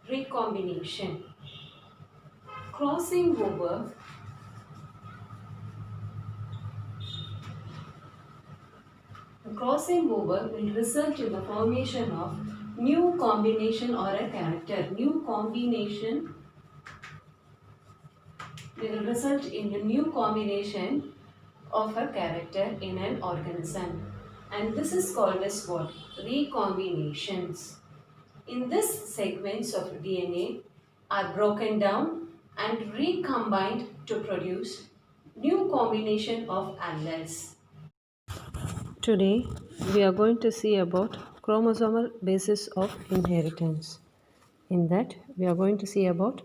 recombination. Crossing over Crossing over will result in the formation of new combination or a character. New combination will result in a new combination of a character in an organism. And this is called as what? Recombinations. In this, segments of DNA are broken down and recombined to produce new combination of alleles. Today, we are going to see about chromosomal basis of inheritance. In that, we are going to see about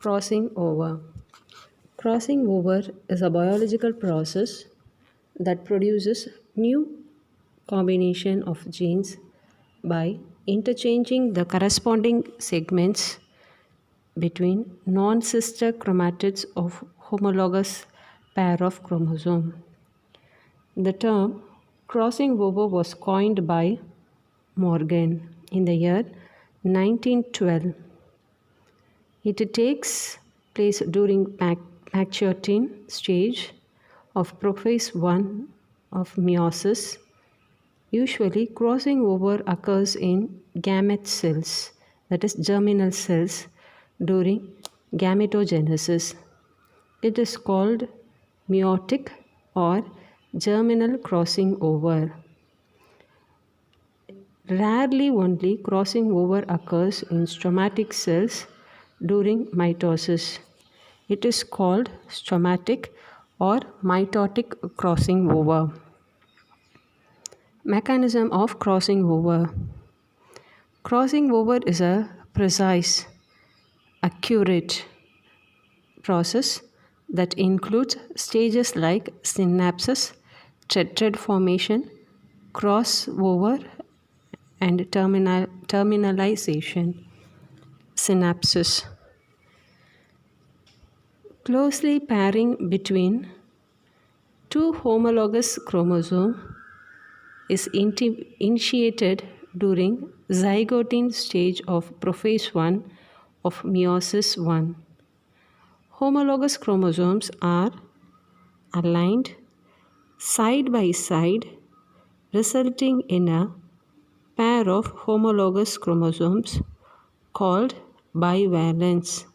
crossing over. Crossing over is a biological process that produces new combination of genes by interchanging the corresponding segments between non-sister chromatids of homologous pair of chromosome. The term crossing over was coined by Morgan in the year 1912. It takes place during Pacchiotine stage of prophase 1 of meiosis. Usually, crossing over occurs in gamete cells, that is, germinal cells, during gametogenesis. It is called meiotic or germinal crossing over. Rarely only crossing over occurs in stomatic cells during mitosis. It is called stomatic or mitotic crossing over. Mechanism of crossing over. Crossing over is a precise, accurate process that includes stages like synapses, tetrad formation, crossover, and terminalization. Synapses. Closely pairing between two homologous chromosomes is initiated during zygotine stage of prophase 1 of meiosis 1. Homologous chromosomes are aligned side by side, resulting in a pair of homologous chromosomes called bivalence.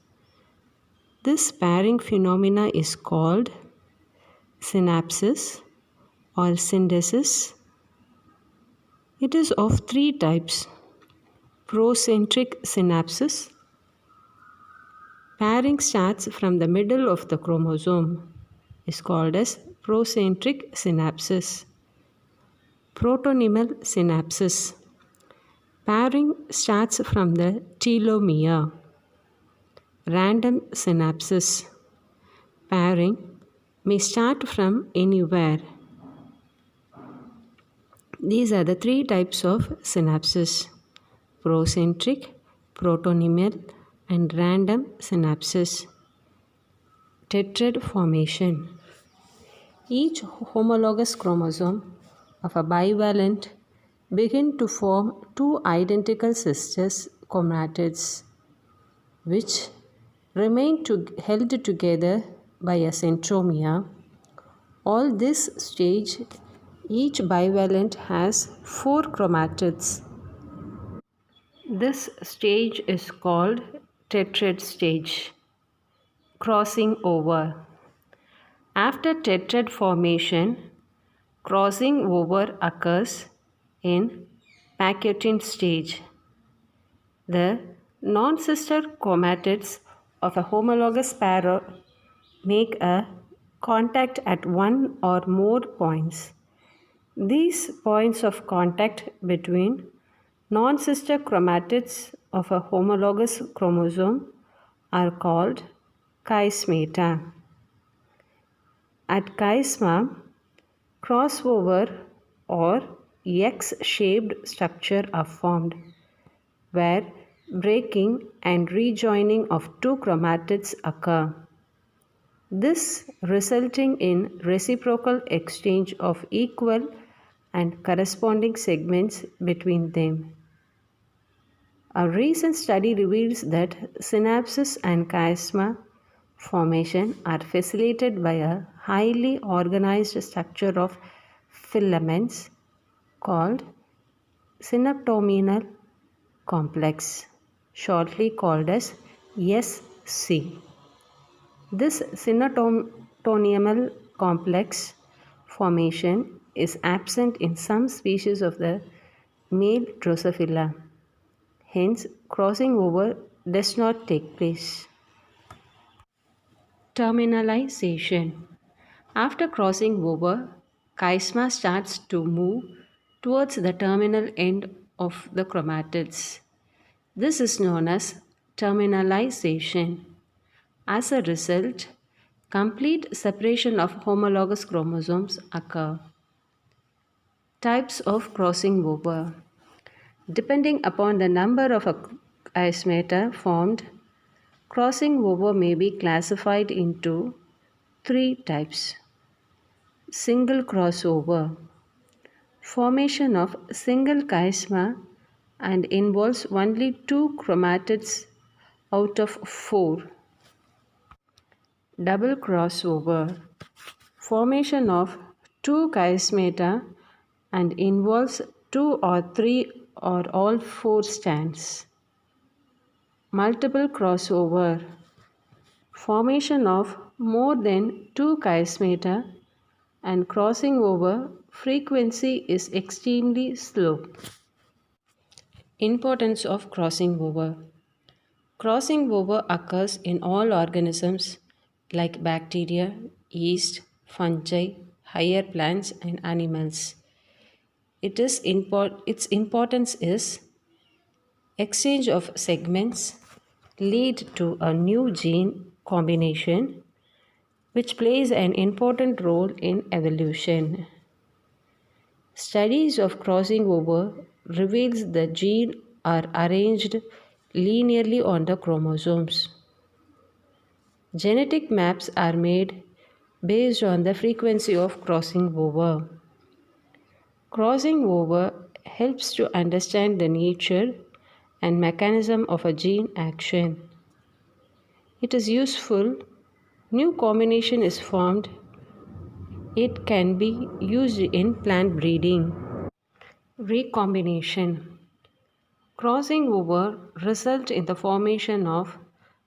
This pairing phenomena is called synapsis or syndesis. It is of three types: procentric synapsis. Pairing starts from the middle of the chromosome, is called as procentric synapsis. Protonymal synapsis. Pairing starts from the telomere. Random synapsis. Pairing may start from anywhere. These are the three types of synapses: procentric, protonymal, and random synapses. Tetrad formation. Each homologous chromosome of a bivalent begin to form two identical sister chromatids, which remain held together by a centromere. All this stage, each bivalent has 4 chromatids. This stage is called tetrad stage. Crossing over. After tetrad formation, crossing over occurs in Pacchiotine stage. The non-sister chromatids of a homologous pair make a contact at one or more points. These points of contact between non-sister chromatids of a homologous chromosome are called chiasmata. At chiasma, crossover or X-shaped structure are formed, where breaking and rejoining of two chromatids occur. This resulting in reciprocal exchange of equal and corresponding segments between them. A recent study reveals that synapses and chiasma formation are facilitated by a highly organized structure of filaments called synaptominal complex, shortly called as SC. This synaptominal complex formation is absent in some species of the male Drosophila. Hence, crossing over does not take place. Terminalization. After crossing over, chiasma starts to move towards the terminal end of the chromatids. This is known as terminalization. As a result, complete separation of homologous chromosomes occur. Types of crossing over. Depending upon the number of chiasmata formed, crossing over may be classified into three types. Single crossover. Formation of single chiasma and involves only 2 chromatids out of 4. Double crossover. Formation of 2 chiasmata and involves 2 or 3 or all 4 strands. Multiple crossover. Formation of more than 2 chiasmata and crossing over frequency is extremely slow. Importance of crossing over. Crossing over occurs in all organisms like bacteria, yeast, fungi, higher plants and animals. Its importance is exchange of segments lead to a new gene combination which plays an important role in evolution. Studies of crossing over reveals the genes are arranged linearly on the chromosomes. Genetic maps are made based on the frequency of crossing over. Crossing over helps to understand the nature and mechanism of a gene action. It is useful. New combination is formed. It can be used in plant breeding. Recombination. Crossing over results in the formation of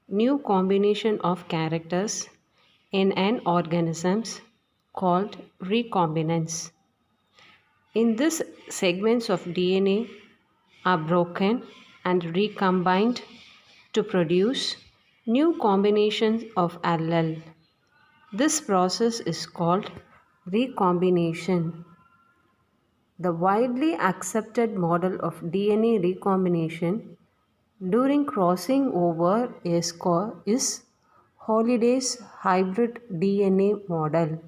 new combination of characters in an organism called recombinants. In this, segments of DNA are broken and recombined to produce new combinations of allele. This process is called recombination. The widely accepted model of DNA recombination during crossing over is Holliday's hybrid DNA model.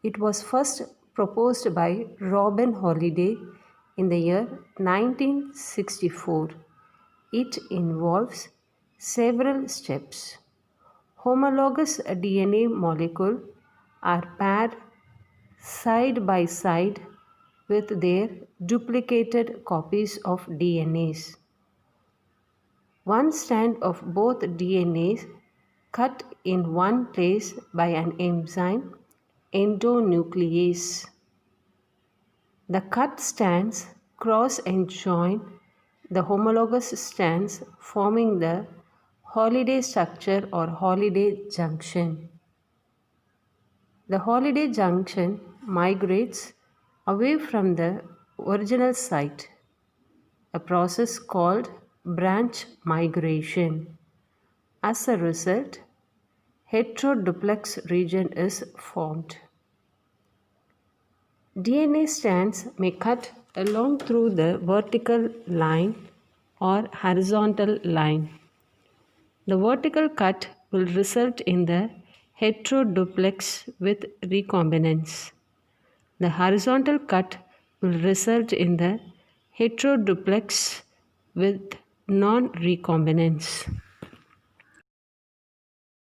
It was first proposed by Robin Holliday in the year 1964. It involves several steps. Homologous DNA molecules are paired side by side with their duplicated copies of DNAs. One strand of both DNAs cut in one place by an enzyme endonuclease. The cut strands cross and join the homologous strands, forming the Holliday structure or Holliday junction. The Holliday junction migrates away from the original site, a process called branch migration. As a result, heteroduplex region is formed. DNA strands may cut along through the vertical line or horizontal line. The vertical cut will result in the heteroduplex with recombinants. The horizontal cut will result in the heteroduplex with non-recombinants.